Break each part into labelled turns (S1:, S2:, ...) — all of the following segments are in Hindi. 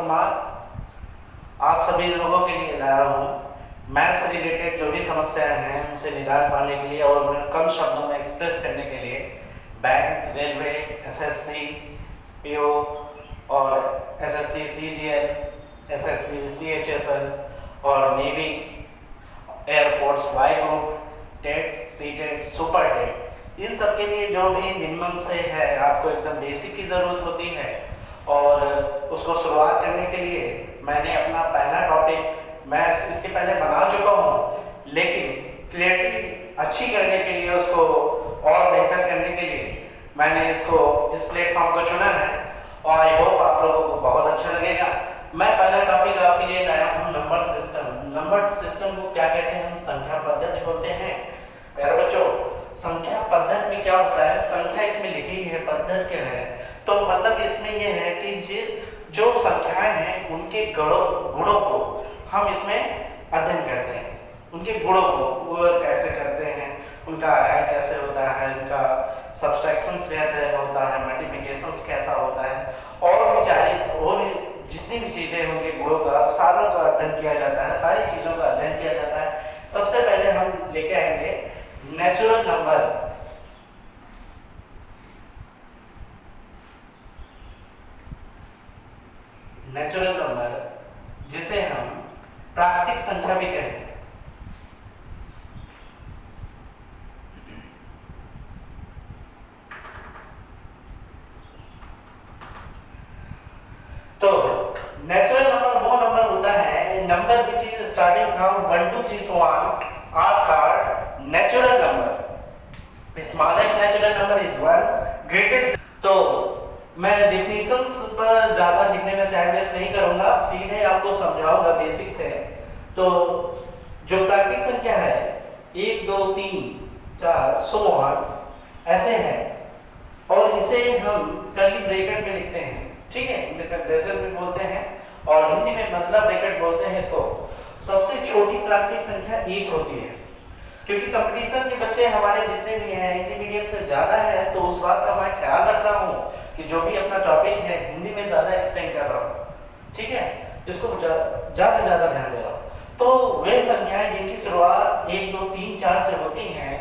S1: कुमार आप सभी लोगों के लिए लाया हूँ मैथ्स से रिलेटेड जो भी समस्याएं हैं उनसे निदान पाने के लिए और उन्हें कम शब्दों में एक्सप्रेस करने के लिए बैंक, रेलवे, एसएससी, पीओ और एसएससी, सीजीएल, एसएससी, सीएचएसएल और navy, air force, Y group, TET, CTET, super TET, इन सब के लिए जो भी मिनिमम से है आपको एकदम बेसिक की ज़रूरत होती है और उसको शुरुआत करने के लिए मैंने अपना पहला टॉपिक मैं इसके पहले बना चुका हूँ, लेकिन क्लियरिटी अच्छी करने के लिए उसको और बेहतर करने के लिए मैंने इसको इस प्लेटफॉर्म को चुना है और आई होप आप लोगों को बहुत अच्छा लगेगा। मैं पहला टॉपिक आपके लिए लाया हूँ नंबर सिस्टम। नंबर सिस्टम को क्या कहते हैं? हम संख्या पद्धति बोलते हैं। प्यारे बच्चों, संख्या पद्धति में क्या होता है? संख्या इसमें लिखी है, पद्धति क्या है? तो मतलब इसमें यह है कि जो संख्याएं हैं उनके गुणों को हम इसमें अध्ययन करते हैं। उनके गुणों को वो कैसे करते हैं, उनका ऐड कैसे होता है, उनका सब्सट्रैक्शन कैसे होता है, मल्टीप्लिकेशन कैसा होता है और भी जितनी भी चीज़ें उनके गुणों का सारों का अध्ययन किया जाता है, सारी चीज़ों का अध्ययन किया जाता है। सबसे पहले हम लेके आएंगे नेचुरल नंबर। नेचुरल नंबर जिसे हम प्राकृतिक संख्या भी कहते हैं। तो नेचुरल नंबर वो नंबर होता है number which is starting from 1 to 3 so on are called natural number. The smallest natural number is 1, greatest। तो मैं डेफिनेशंस पर ज़्यादा लिखने में टाइम वेस्ट नहीं करूँगा, सीधे आपको समझाऊंगा बेसिक से। तो जो प्राकृतिक संख्या है 1, 2, 3, 4 so on ऐसे है और इसे हम कर्ली ब्रैकेट में लिखते हैं, ठीक है? इंग्लिश में ब्रेसेस भी बोलते हैं और हिंदी में मसला ब्रैकेट बोलते हैं इसको। सबसे छोटी प्राकृतिक संख्या 1 होती है, क्योंकि कंपटीशन के बच्चे हमारे जितने भी हैं हिंदी मीडियम से ज़्यादा है, तो उस बात का मैं ख्याल रख रहा हूँ कि जो भी अपना टॉपिक है हिंदी में ज़्यादा एक्सप्लेन कर रहा हूँ, ठीक है? इसको ज़्यादा ध्यान दे रहा हूँ। तो वे संख्याएं जिनकी शुरुआत 1, 2, 3, 4 से होती हैं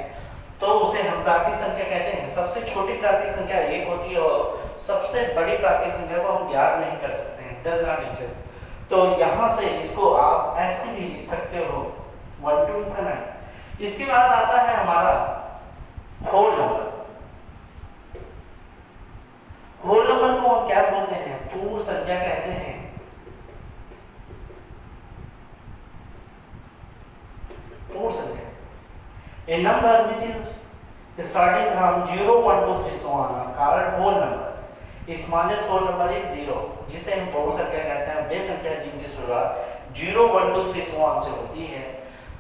S1: तो उसे हम प्राकृतिक संख्या कहते हैं। सबसे छोटी प्राकृतिक संख्या 1 होती है और सबसे बड़ी प्राकृतिक संख्या को हम ज्ञात नहीं कर सकते हैं, डज नॉट एग्जिस्ट। तो यहाँ से इसको आप ऐसे भी लिख सकते हो 1 to infinite। इसके बाद आता है हमारा होल नंबर। होल नंबर को हम क्या बोलते हैं? पूर्ण संख्या कहते हैं। पूर्ण संख्या a number which is starting from 0, 1, 2, 3 so on are called whole number। Smallest whole number है 0, जिसे हम पूर्ण संख्या कहते हैं। वे संख्या जिनकी शुरुआत 0, 1, 2, 3 so on से होती है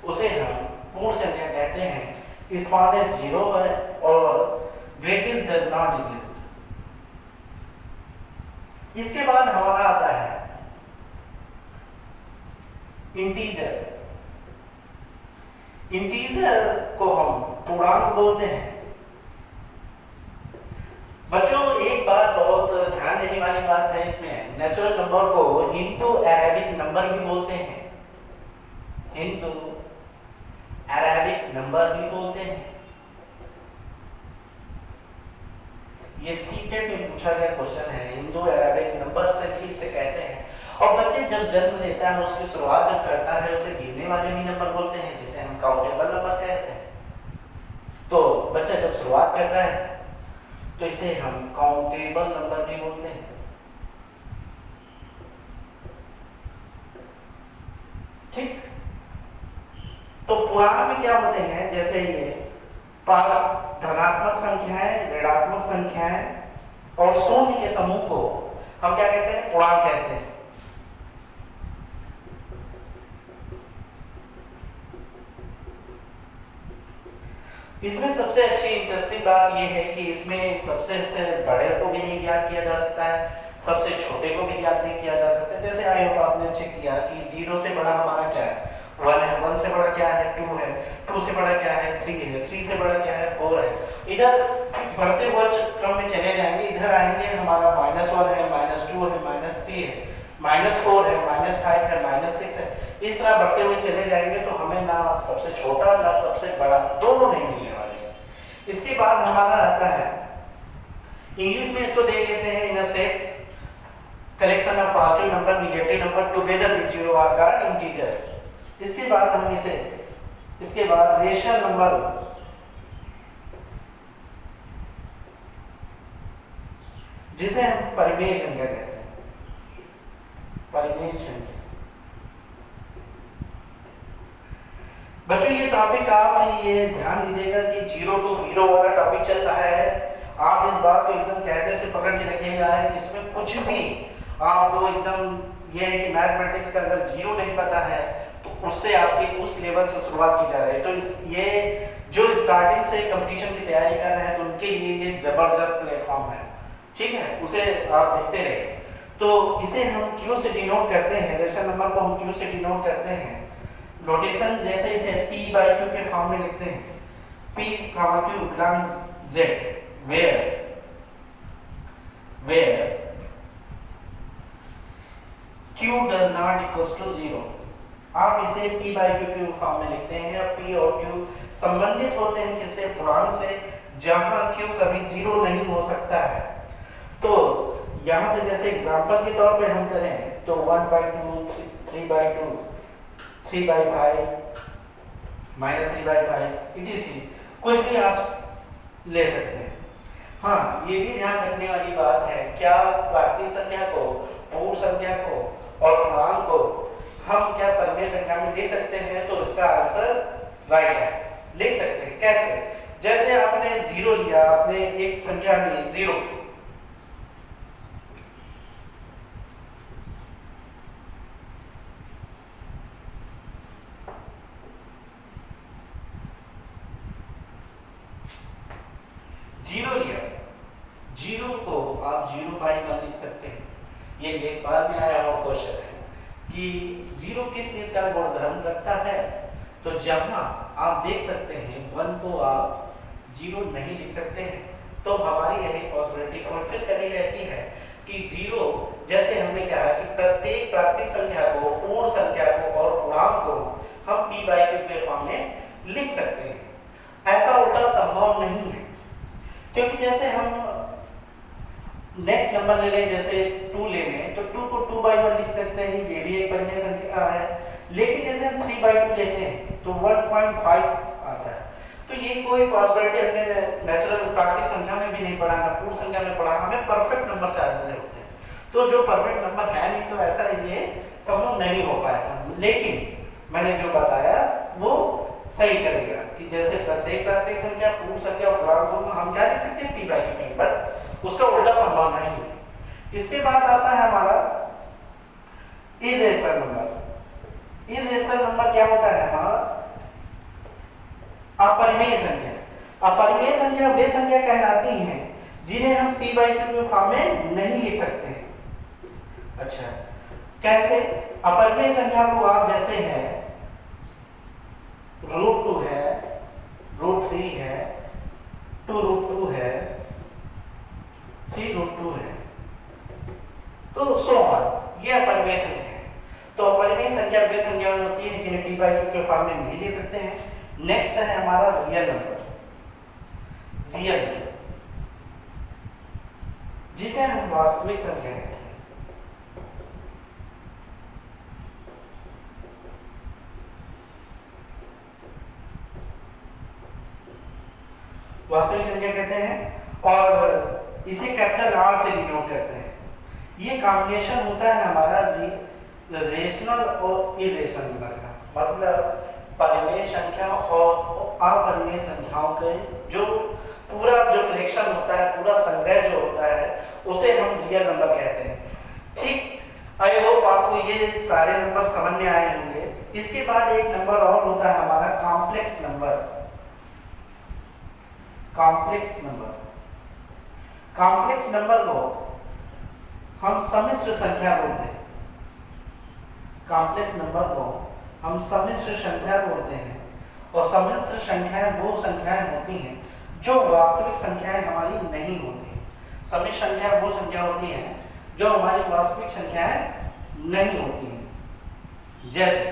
S1: उसे हम पूर्ण संख्या कहते हैं। स्मॉलेस्ट 0 है और ग्रेटेस्ट डज नॉट एग्जिस्ट। इसके बाद हमारा आता है इंटीजर। इंटीजर को हम पूर्णांक बोलते हैं। बच्चों एक बात बहुत ध्यान देने वाली बात है इसमें, नेचुरल नंबर को हिंदू अरेबिक नंबर भी बोलते हैं। हिंदू अरेबिक नंबर भी बोलते हैं। ये सीटेट में पूछा गया क्वेश्चन है, हिंदू अरेबिक नंबर से भी इसे कहते हैं। और बच्चे जब जन्म लेता है उसकी शुरुआत जब करता है उसे गिनने वाले भी नंबर बोलते हैं, जिसे हम काउंटेबल नंबर कहते हैं। तो बच्चा जब शुरुआत करता है तो इसे हम काउंटेबल नंबर भी बोलते हैं। ठीक, तो पूर्णांक में क्या होते हैं? जैसे ये धनात्मक संख्याएं, ऋणात्मक संख्याएं और शून्य के समूह को हम क्या कहते हैं? पूर्णांक कहते हैं। इसमें सबसे अच्छी इंटरेस्टिंग बात यह है कि इसमें सबसे बड़े को भी नहीं ज्ञात किया जा सकता है, सबसे छोटे को भी ज्ञात नहीं किया जा सकता। जैसे आई होप आपने चेक किया कि 0 से बड़ा हमारा क्या है? 1 है, 1 से बड़ा क्या है 2 है, 2 से बड़ा क्या है 3 है, 3 से बड़ा क्या है 4 है। इधर बढ़ते हुए क्रम में चले जाएंगे, इधर आएंगे हमारा -1 है, -2 है, -3 है, -4 है, -5 है, -6 है। इस तरह बढ़ते हुए चले जाएंगे तो हमें ना सबसे छोटा ना सबसे बड़ा दोनों नहीं मिलने वाले। इसके बाद हमारा आता है इंग्लिश में, इसको देख लेते हैं, in a set collection of positive number negative number together with zero are called integer. इसके बाद हम इसे, इसके बाद रेशनल नंबर, जिसे हम परिमेय संख्या कहते हैं, परिमेय संख्या। बच्चों ये टॉपिक आप ये ध्यान दीजिएगा कि 0 to हीरो वाला टॉपिक चल रहा है। आप इस बात को एकदम कायदे से पकड़ के रखिएगा है कि इसमें कुछ भी आपको एकदम ये है कि मैथमेटिक्स का अगर 0 नहीं पता है तो उससे आपकी उस लेवल से शुरुआत की जा रही है। तो ये जो स्टार्टिंग से कंपटीशन की तैयारी कर रहे हैं तो उनके लिए ये जबरदस्त प्लेटफॉर्म है, ठीक है, उसे आप देखते रहिए। तो इसे हम क्यू से डिनोट करते हैं, रेशनल नंबर को हम क्यू से डिनोट करते हैं। नोटेशन जैसे इसे p/q के फॉर्म में लिखते हैं, p, q belongs z, where q does not equals to 0। आप इसे p/q के फॉर्म में लिखते हैं। अब p और q संबंधित होते हैं किससे, पूर्णांक से, जहां q कभी 0 नहीं हो सकता है। तो यहां से जैसे एग्जांपल के तौर पे हम करें तो 1/2, 3/2, 3/5, -3/5 etc कुछ भी आप ले सकते हैं। हाँ, ये भी ध्यान रखने वाली बात है, क्या प्राकृतिक संख्या को, पूर्ण संख्या को और पूर्णांक को हम क्या परिमेय संख्या में दे सकते हैं, तो इसका आंसर राइट है, लिख सकते हैं। कैसे? जैसे आपने 0 लिया, आपने एक संख्या ली 0, लिया, 0 को आप 0/1 लिख सकते हैं। ये बाद में आया हुआ क्वेश्चन है कि 0 किस चीज का गुणधर्म रखता है, तो जहां आप देख सकते हैं 1 को आप 0 नहीं लिख सकते हैं, तो हमारी यही पॉसिबिलिटी फुलफिल करनी रहती है कि 0, जैसे हमने कहा कि प्रत्येक प्राकृतिक संख्या को, पूर्ण संख्या को और पूर्णांक को हम p/q के फॉर्म में लिख सकते हैं। ऐसा उल्टा संभव नहीं है, क्योंकि जैसे हम नेक्स्ट नंबर ले लें, जैसे 2 ले लें, तो 2 को 2/1 लिख सकते हैं, ये भी एक परिमेय संख्या है। लेकिन जैसे हम 3/2 लेते हैं तो 1.5 आता है। तो ये कोई पॉसिबिलिटी अपने नेचुरल प्राकृतिक संख्या में भी नहीं पढ़ा, ना पूर्ण संख्या में पढ़ा, हमें परफेक्ट नंबर चाहिए होते हैं। तो जो परफेक्ट नंबर है नहीं, तो ऐसा ये संभव नहीं हो पाएगा। लेकिन मैंने जो बताया वो सही करेगा कि जैसे प्रत्येक प्राकृतिक संख्या, पूर्ण संख्या और पूर्णांक को हम क्या लिख सकते हैं p/q, बट उसका उल्टा संभव नहीं है। इसके बाद आता है हमारा इरेशनल नंबर। इरेशनल नंबर क्या होता है हमारा? अपरिमेय संख्या। अपरिमेय संख्या वे संख्या कहलाती हैं जिन्हें हम p/q के फॉर्म में नहीं लिख सकते हैं। अच्छा, कैसे? अपरिमेय संख्या को आप जैसे है √2 है, √3 है, 2√2 है, 3√2 है, तो सो ऑन, ये अपरिमेय संख्या है। तो अपरिमेय संख्या वे संख्या होती है जिन्हें p/q के फॉर्म में नहीं ले सकते हैं। नेक्स्ट है हमारा रियल नंबर, रियल नंबर जिसे हम वास्तविक संख्या कहते हैं। वास्तविक संख्या कहते हैं और इसे कैपिटल R से डिनोट करते हैं। ये कॉम्बिनेशन होता है हमारा रेशनल और इरेशनल नंबर का, मतलब परिमेय संख्या और अपरिमेय संख्याओं के जो पूरा जो कलेक्शन होता है, पूरा संग्रह जो होता है, उसे हम रियल नंबर कहते हैं। ठीक, आई होप आपको ये सारे नंबर समझ में आए होंगे। इसके बाद एक नंबर और होता है हमारा complex number. Complex number, complex number को हम सम्मिश्र संख्या बोलते हैं। कॉम्प्लेक्स नंबर को हम सम्मिश्र संख्या बोलते हैं। और सम्मिश्र संख्याएं वो संख्याएं होती हैं जो वास्तविक संख्याएं हमारी नहीं होती हैं। सम्मिश्र संख्या वो संख्या होती है जो हमारी वास्तविक संख्याएं नहीं होती हैं। जैसे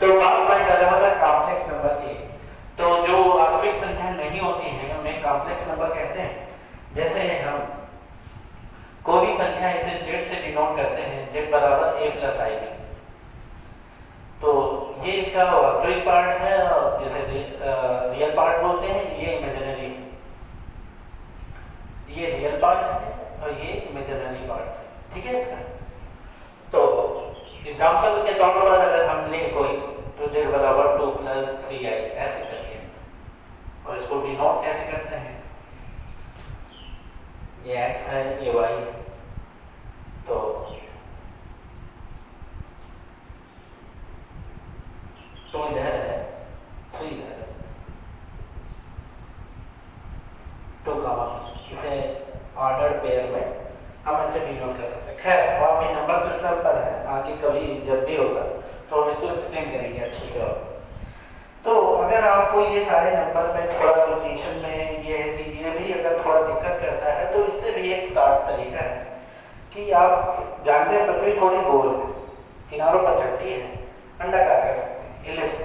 S1: तो बात मैं कर रहा था कॉम्प्लेक्स नंबर की। तो जो वास्तविक संख्या नहीं होती है उन्हें कॉम्प्लेक्स नंबर कहते हैं। जैसे हम कोई भी संख्या इसे z से डिनोट करते हैं, z बराबर a प्लस आई बी। तो ये इसका वास्तविक पार्ट है और जैसे रियल पार्ट बोलते हैं, ये इमेजिनरी है। ये रियल पार्ट है और ये इमेजिनरी पार्ट है, ठीक है इसका। तो एग्जाम्पल के तौर पर अगर हम लें कोई, तो z बराबर 2 प्लस 3i ऐसे करके, और इसको डिनोट कैसे करते हैं, ये x है ये y है। तो 2 इधर है 3 इधर है, 2 का मतलब इसे ऑर्डर्ड पेयर में हम ऐसे डिनोट कर सकते हैं। खैर और भी नंबर सिस्टम पर है, आगे कभी जब भी होगा तो हम इसको एक्सप्लेन करेंगे अच्छे से। और तो अगर आपको ये सारे नंबर में थोड़ा नोटेशन में ये है कि ये भी अगर थोड़ा दिक्कत करता है, तो इससे भी एक शार्ट तरीका है कि आप जानते हैं पृथ्वी थोड़ी गोल है, किनारों पर चपटी है, अंडाकार कह सकते हैं, इलिप्स।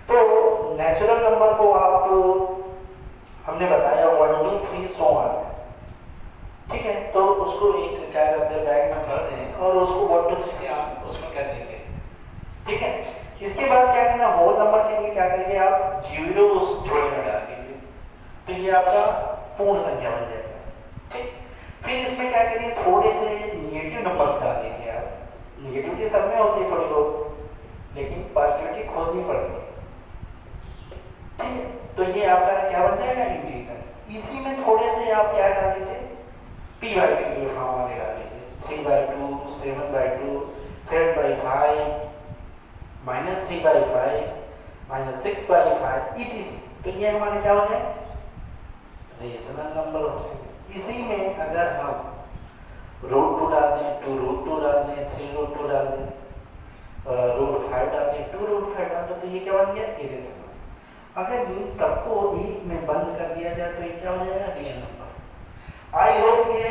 S1: तो नेचुरल नंबर को आप हमने बताया 1 2 3 सो ऑन, ठीक है। तो उसको एक क्या करते हैं, बैग में भर दें और उसको 1 2 3 से आप उसमें कर दीजिए, ठीक है। इसके बाद क्या करना, होल नंबर के लिए क्या करिए, आप 0 उस जोड़े में डाल दीजिए, तो ये आपका पूर्ण संख्या बन जाएगा, ठीक। फिर इसमें क्या करिए, थोड़े से निगेटिव नंबर्स डाल दीजिए आप। निगेटिविटी सब में होती है थोड़ी बहुत, लेकिन पॉजिटिविटी खोजनी पड़ती है, ठीक है। तो ये आपका क्या बन जाएगा, इंटीजर। इसी में थोड़े से आप क्या डाल दीजिए, p/q हमारे डाल दीजिए, 3/2 7/2 3/5 -3/5 -6/5 etc। तो ये हमारे क्या हो जाए, रेशनल नंबर हो जाए। इसी में अगर हम √2 डाल दें, 2√2 डाल दें, 3√2 डाल दें, √5 डाल दें, 2√5 डाल दें, तो ये क्या बन गया, इरेशनल। अगर इन सबको एक में बंद कर दिया जाए तो ये क्या हो जाएगा, रियल नंबर। आई होप ये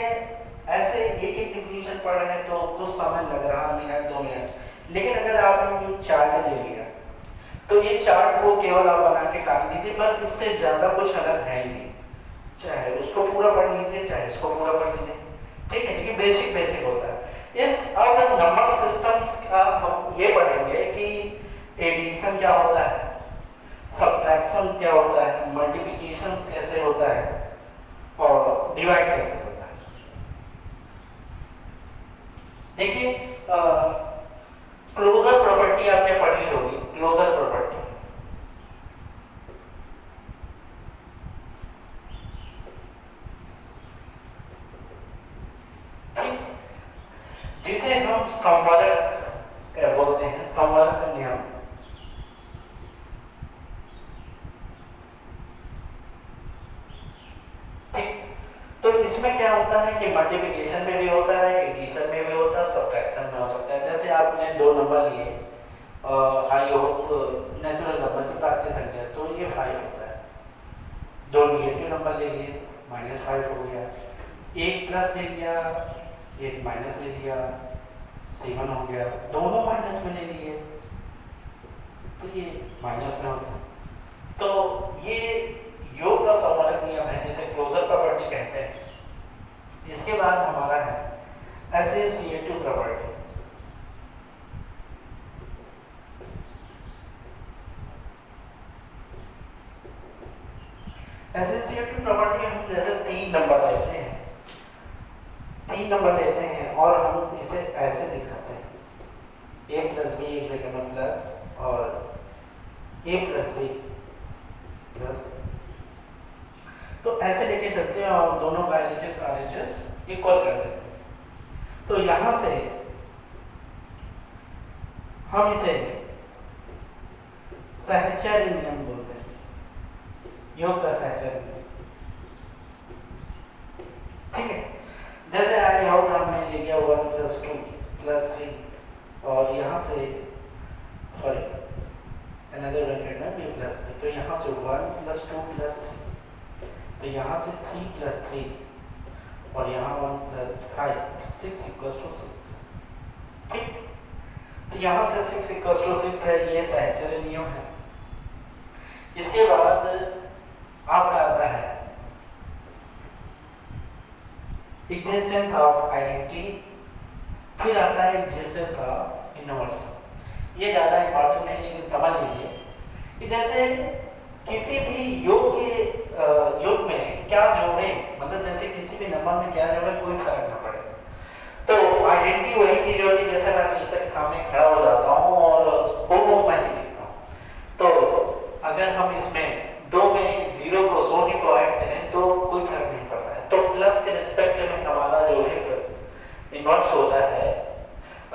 S1: ऐसे एक एक डिफिनेशन पढ़ रहे हैं तो कुछ समय लग रहा, मिनट 2 मिनट, लेकिन अगर आपने ये चार्ट ले लिया तो ये चार्ट को केवल आप बना के टांग दीजिए, बस इससे ज़्यादा कुछ अलग है ही नहीं। चाहे उसको पूरा पढ़ लीजिए, चाहे इसको पूरा पढ़ लीजिए, ठीक है, क्योंकि बेसिक बेसिक होता है। इस अब नंबर सिस्टम्स का हम ये पढ़ेंगे कि एडिशन क्या होता है, सब्ट्रैक्शन क्या होता है, मल्टीप्लिकेशन कैसे होता है और डिवाइड कैसे होता है। देखिए क्लोजर प्रॉपर्टी आपने पढ़ी होगी, क्लोजर प्रॉपर्टी, ठीक, जिसे हम संवरक बोलते हैं, संवरक नियम। ठीक, तो इसमें क्या होता है कि मल्टीप्लिकेशन में भी होता है, एडिशन में भी होता है, सब्ट्रैक्शन में हो सकता है। जैसे आपने 2 नंबर लिए, हाई होप नेचुरल नंबर की प्राप्ति संख्या, तो ये 5 होता है। 2 निगेटिव नंबर ले लिए, -5 हो गया। 1 प्लस ले लिया, 1 माइनस ले लिया, 7 हो गया। दोनों माइनस में ले लिए तो ये माइनस में होता है। तो ये योग का संवरक नियम है, जिसे क्लोजर प्रॉपर्टी कहते हैं। इसके बाद हमारा है एसोसिएटिव प्रॉपर्टी। एसोसिएटिव प्रॉपर्टी हम जैसे 3 नंबर लेते हैं, 3 नंबर लेते हैं और हम इसे ऐसे दिखाते हैं, a प्लस बी एक ब्रैकेट में प्लस और a प्लस बी प्लस, तो ऐसे लेके चलते हैं और दोनों का LHS RHS इक्वल कर देते हैं। तो यहां से हम इसे सहचर्य नियम बोलते हैं, योग का सहचर्य नियम। ठीक है। जैसे आई होप हमने ले लिया 1 + 2 + 3 और यहाँ से सॉरी अनदर ब्रैकेट में b + 3, तो यहाँ से 1 + 2 + 3, तो यहाँ से 3 + 3 और यहाँ 1 + 5 6 = 6। ठीक, तो यहाँ से 6 = 6 है, ये सहचर्य नियम है। इसके बाद आपका आता है एग्जिस्टेंस ऑफ आइडेंटिटी, फिर आता है एग्जिस्टेंस ऑफ इनवर्स। ये ज़्यादा इंपॉर्टेंट नहीं, लेकिन समझ लीजिए कि जैसे किसी भी योग में क्या जोड़े, मतलब जैसे किसी भी नंबर में क्या जोड़े कोई फर्क ना पड़े। तो आइडेंटिटी वही चीज होती है, जैसे मैं शीशे के सामने खड़ा हो जाता हूँ और वो मैं ही दिखता हूँ, तो अगर हम इसमें 2 में 0 को 100 को ऐड करें तो कोई फर्क नहीं पड़ता है। तो प्लस के रिस्पेक्ट में हमारा जो है इनवर्स होता है,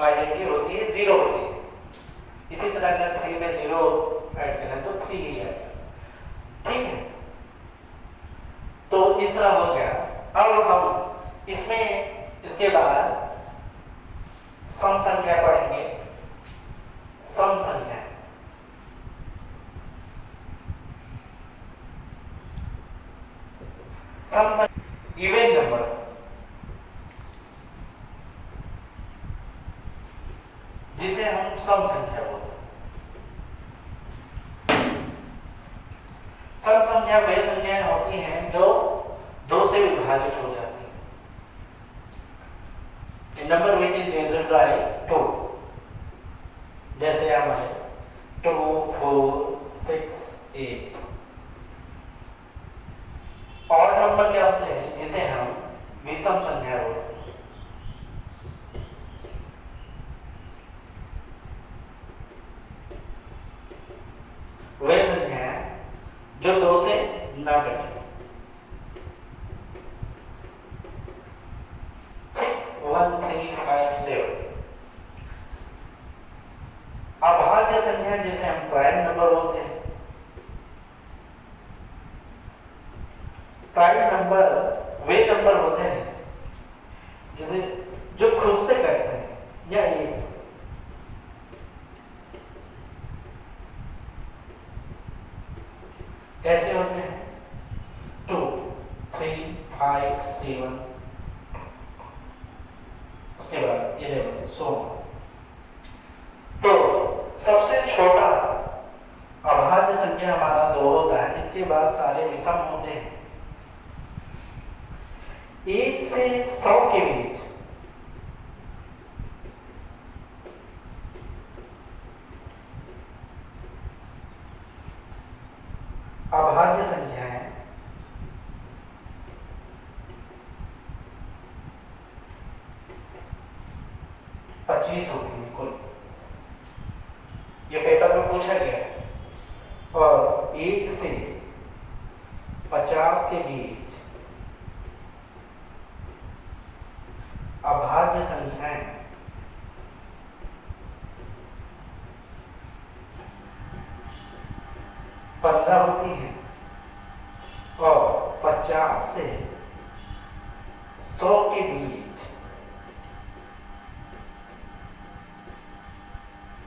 S1: आइडेंटिटी होती है 0 होती है। इसी तरह अगर 3 में 0 ऐड करें तो 3 ही है। ठीक है, तो इस तरह हो गया। अब हम इसमें इसके बाद सम संख्या पढ़ेंगे। सम संख्या इवन नंबर, जिसे हम सम संख्या बोलते हैं। सम संख्या वे संख्याएं होती हैं जो 2 से विभाजित हो जाती हैं। Number which is divided by 2, जैसे हमारे 2 4 6 8। और नंबर क्या होते हैं जिसे हम विषम संख्या बोलते हैं। वे संख्याएं जो 2 से ना घटे। 1 3 5 7। अभाज्य संख्या जिसे हम प्राइम नंबर बोलते हैं। प्राइम नंबर वे नंबर होते हैं जिसे जो खुद से कटते हैं या एक से। कैसे होते हैं? 2 3 5 7, उसके बाद 11 सो। तो सबसे छोटा अभाज्य संख्या हमारा 2 होता है, इसके बाद सारे विषम होते हैं। 1 से 100 के बीच अभाज्य संख्याएं 25 होती है कुल। ये पेपर में पूछा गया है। और 1 से 50 के बीच अभाज्य संख्याएं 15 होती हैं और 50 से 100 के बीच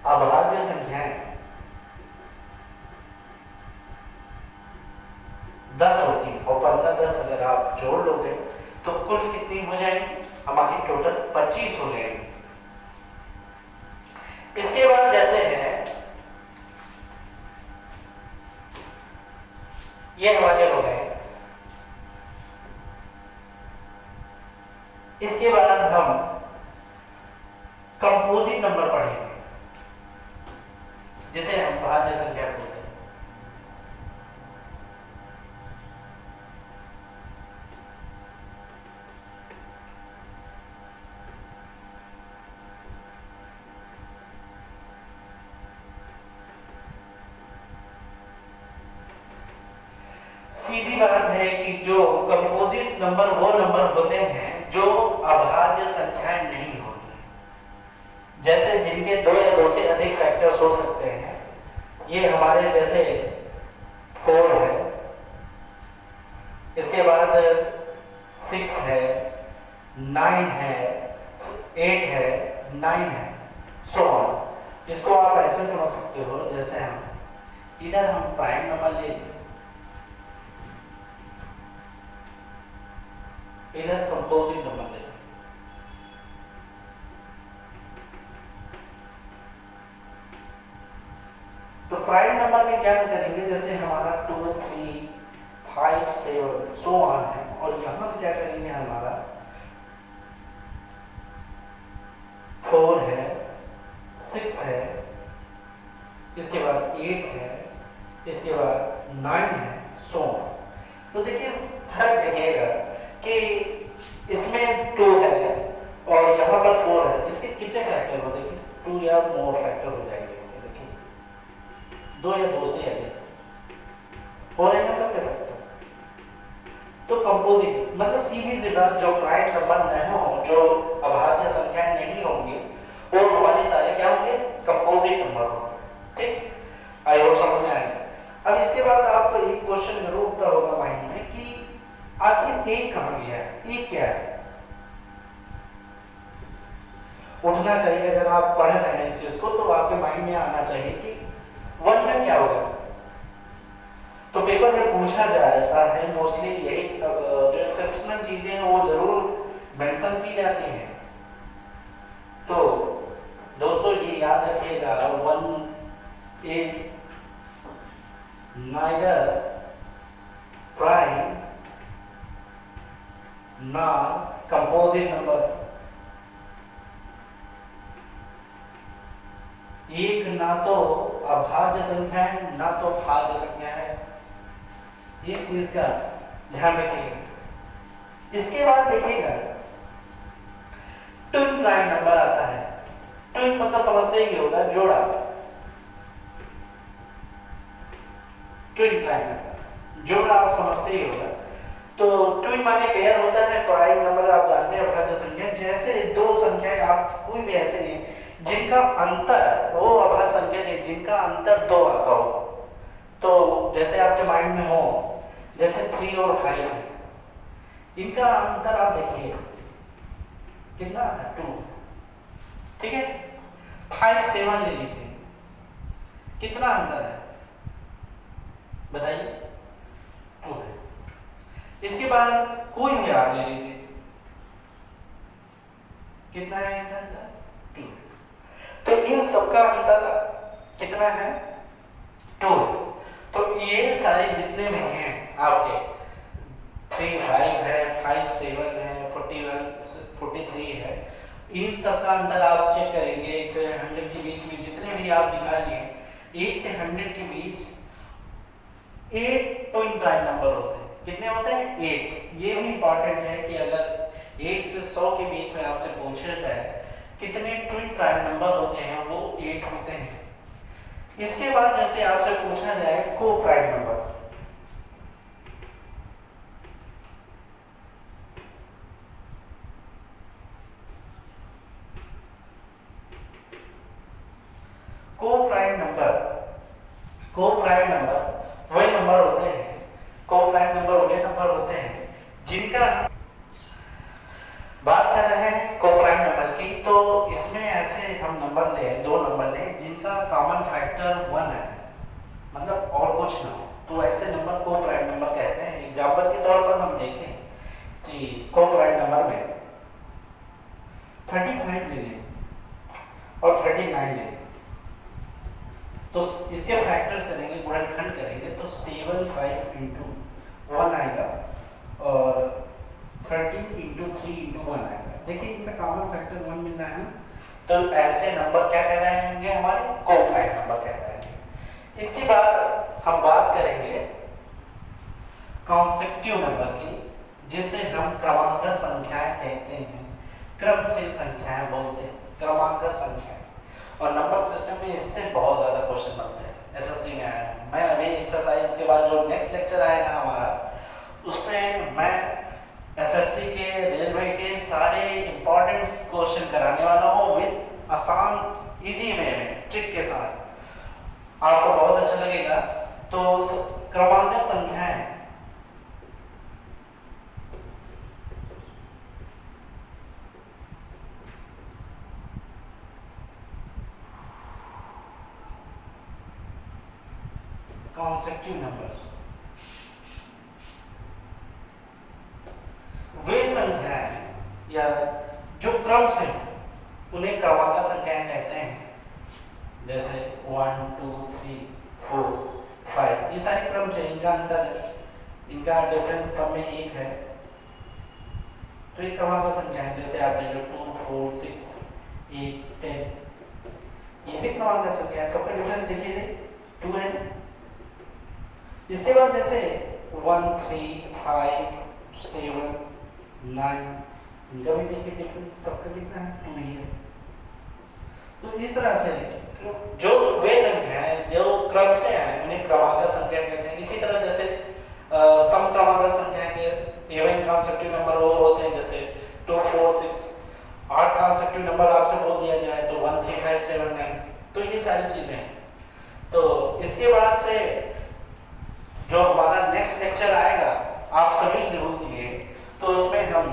S1: अभाज्य संख्याएं 10 होती हैं। और 15 10 अगर आप जोड़ लोगे तो कुल कितनी हो जाएगी? हमारी टोटल 25 हो जाएगी। इसके बाद जैसे है ये हमारे हो गए। इसके बाद हम कंपोजिट नंबर पढ़ेंगे जिसे हम भाज्य संख्या बोलते हैं। सीधी बात है कि जो कंपोजिट नंबर वो नंबर होते हैं जो अभाज्य संख्याएं नहीं होती, जैसे जिनके 2 या 2 से अधिक फैक्टर्स हो सकते हैं। ये हमारे जैसे 4 है, इसके बाद 6 है, 9 है, 8 है, 9 है, सो ऑन। इसको आप ऐसे समझ सकते हो जैसे इधर हम प्राइम नंबर ले लें, इधर कंपोजिट नंबर ले लें। तो प्राइम नंबर में क्या करेंगे, जैसे हमारा 2, 3, 5, 7 सो ऑन है, और यहां से क्या करेंगे, हमारा 4 है, 6 है, इसके बाद 8 है, इसके बाद 9 है, सो ऑन। तो देखिए फर्क देखिएगा कि इसमें 2 है और यहाँ पर 4 है, इसके कितने फैक्टर हो, देखिए 2 या मोर फैक्टर हो जाएंगे इसके, देखिए 2 या 2 से अधिक हो रहे हैं सबके फैक्टर। तो कंपोजिट मतलब सीधी सी बात, जो प्राइम नंबर न हो, जो अभाज्य संख्याएं नहीं होंगी, वो हमारे सारे क्या होंगे, कंपोजिट नंबर होंगे। ठीक, आई होप समझ में आएगा। अब इसके बाद आपको एक क्वेश्चन जरूर उठता होगा माइंड में कि आखिर एक कहां गया है, एक क्या है, उठना चाहिए। अगर आप पढ़ रहे हैं इस चीज को तो आपके माइंड में आना चाहिए कि 1 का क्या होगा। तो पेपर में पूछा जाता है मोस्टली यही, जो एक्सेप्शनल चीजें हैं वो जरूर मेंशन की जाती हैं। तो दोस्तों ये याद रखिएगा, 1 is neither prime nor composite number। एक ना तो अभाज्य संख्या है ना तो भाज्य संख्या है, इस चीज का ध्यान रखिएगा। इसके बाद देखिएगा ट्विन प्राइम नंबर आता है। ट्विन मतलब समझते ही होगा, जोड़ा, ट्विन प्राइम नंबर जोड़ा आप समझते ही होगा। तो ट्विन माने पेयर होता है, प्राइम नंबर आप जानते हैं अभाज्य संख्या। जैसे दो संख्याएं, आप कोई भी ऐसे नहीं जिनका अंतर, वो अभाज्य संख्या नहीं जिनका अंतर 2 आता हो। तो जैसे आपके माइंड में हो, जैसे 3 और 5 है, इनका अंतर आप देखिए कितना आता है, 2। ठीक है, 5, 7 ले लीजिए, कितना अंतर है बताइए, 2 है। इसके बाद कोई भी आप ले लीजिए, कितना है इनका अंतर, 2 है। तो इन सबका अंतर कितना है, 2 है। तो ये सारे जितने भी हैं आपके 3, 5 है, 5, 7 है, 41, 43 है, इन सबका अंतर आप चेक करेंगे 1 से 100 के बीच में जितने भी आप निकालिए, 1 से 100 के बीच 8 ट्विन प्राइम नंबर होते हैं। कितने होते हैं, 8। ये भी इंपॉर्टेंट है कि अगर 1 से 100 के बीच में आपसे पूछा जाए कितने ट्विन प्राइम नंबर होते हैं, वो 8 होते हैं। इसके बाद जैसे आपसे पूछा जाए को प्राइम नंबर, को प्राइम नंबर वही नंबर होते हैं, को प्राइम नंबर वही नंबर होते हैं जिनका, बात कर रहे हैं को प्राइम नंबर की, तो इसमें ऐसे हम नंबर लें, 2 नंबर लें जिनका कॉमन फैक्टर 1 है, मतलब और कुछ ना हो, तो ऐसे नंबर को प्राइम नंबर कहते हैं। एग्जाम्पल के तौर पर हम देखें कि को प्राइम नंबर में 35 ले लें और 39 ले लें, तो इसके फैक्टर्स करेंगे, गुणनखंड करेंगे, तो 7, 5 × 1 आएगा और 13 × 3 × 1 आएगा। देखिए इनका कॉमन फैक्टर 1 मिल रहा है ना, तो ऐसे नंबर क्या कह रहे होंगे, हमारे को प्राइम नंबर कह रहे हैं। इसके बाद हम बात करेंगे कॉन्सेक्टिव नंबर की, जिसे हम क्रमांक संख्याएं कहते हैं, क्रम से संख्याएं बोलते हैं, क्रमांक संख्या। और नंबर सिस्टम में इससे बहुत ज़्यादा क्वेश्चन बनते हैं, एसएससी में आया है। मैं अभी एक्सरसाइज के बाद जो नेक्स्ट लेक्चर आएगा हमारा, उसमें मैं एसएससी के, रेलवे के सारे इंपॉर्टेंट क्वेश्चन कराने वाला हूँ विद आसान इजी में, ट्रिक के साथ। आपको बहुत अच्छा लगेगा। तो क्रमांक संख्याएं जो क्रम से उन्हें क्रमांक संख्याएं कहते हैं, जैसे 1 2 3 4 5, ये सारे क्रम से इनका अंतर, इनका डिफरेंस सब में 1 है, तो ये क्रमांक संख्या है। जैसे आप ले लो 2 4 6 8 10, ये भी क्रमांक संख्या है, सबका डिफरेंस देखिए 2 है। इसके बाद जैसे 1 3 5 7 9, इनका भी देखिए डिफरेंस, सबका कितना है 2 ही है। तो इस तरह से जो वे संख्या है जो क्रम से है उन्हें क्रमांक संख्या कहते हैं। इसी तरह जैसे सम क्रमांक संख्या के इवन कॉन्सेक्टिव नंबर वो होते हैं, जैसे 2 4 6, 8 कॉन्सेक्टिव नंबर आपसे बोल दिया जाए तो 1 3 5 7 9, तो ये सारी चीजें हैं। तो इसके बाद से जो हमारा नेक्स्ट लेक्चर आएगा आप सभी लोगों के लिए, तो उसमें हम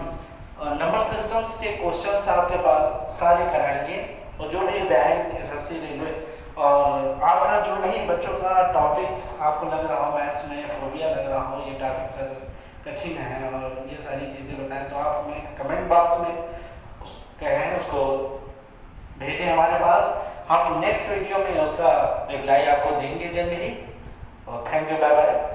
S1: नंबर सिस्टम्स के क्वेश्चंस आपके पास सारे कराएंगे, और जो भी बैंक एसएससी रेलवे और आपका जो भी बच्चों का टॉपिक्स आपको लग रहा हो मैथ्स में फोबिया लग रहा हो, ये टॉपिक सर कठिन है और ये सारी चीज़ें बताएं, तो आप हमें कमेंट बॉक्स में कहें, उसको भेजें हमारे पास, हम नेक्स्ट वीडियो में उसका रिप्लाई आपको देंगे जल्दी ही। और थैंक यू, बाय बाय।